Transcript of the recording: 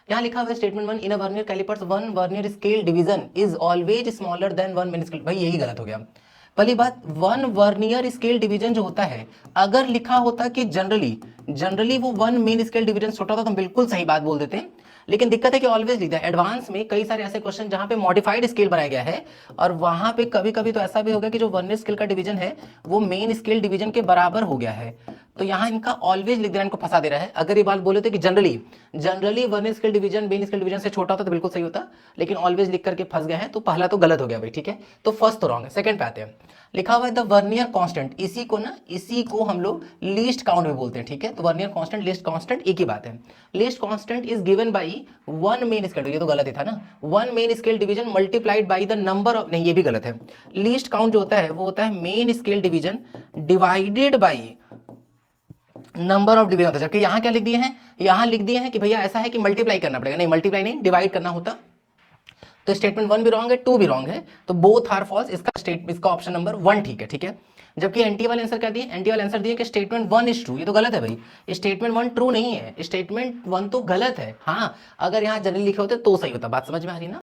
यहाँ लिखा हुआ है statement 1 in a vernier calipers one vernier scale division is always smaller than one main scale. भाई यही गलत हो गया। पहली बात, वन वर्नियर स्केल डिवीजन जो होता है, अगर लिखा होता कि जनरली जनरली वो वन मेन स्केल डिवीजन छोटा होता तो हम बिल्कुल सही बात बोल देते हैं। लेकिन दिक्कत है कि ऑलवेज लिखा है। एडवांस में कई सारे ऐसे क्वेश्चन जहां पे मॉडिफाइड स्केल बनाया गया है और वहां पे कभी कभी तो ऐसा भी होगा कि जो वर्नियर स्केल का डिवीजन है वो मेन स्केल डिवीजन के बराबर हो गया है। तो यहाँ इनका ऑलवेज लिख देना इनको फंसा दे रहा है। अगर ये बात बोले थे कि generally generally vernier scale division main scale division से छोटा होता तो बिल्कुल सही होता, लेकिन ऑलवेज लिख करके फंस गया है, तो पहला तो गलत हो गया भाई। ठीक है, तो फर्स्ट तो रॉन्ग है। सेकंड पे आते हैं, लिखा हुआ है द वर्नियर कांस्टेंट, इसी को हम लोग लीस्ट काउंट में बोलते हैं। ठीक है, तो वर्नियर कांस्टेंट लीस्ट कांस्टेंट एक ही बात है। Least constant is given by one main scale, ये तो गलत ही था ना, one main scale division multiplied by the number of, नहीं ये भी गलत है। लीस्ट काउंट जो होता है वो होता है main scale division divided by number of division होता है। जबकि यहाँ क्या लिख दिए हैं, यहाँ लिख दिए हैं कि भैया ऐसा है कि मल्टीप्लाई करना पड़ेगा, नहीं मल्टीप्लाई नहीं डिवाइड करना होता। तो स्टेटमेंट 1 भी रॉन्ग है, 2 भी रॉन्ग है, तो बोथ आर फॉल्स। इसका ऑप्शन नंबर 1 ठीक है। ठीक है, जबकि एंटी वाले आंसर क्या दिए, एंटी वाले आंसर दिए कि स्टेटमेंट 1 इज ट्रू। ये तो गलत है भाई, स्टेटमेंट 1 ट्रू नहीं है, स्टेटमेंट 1 तो गलत है। हाँ, अगर यहाँ जनरली लिखे होते तो सही होता। बात समझ में आ रही ना।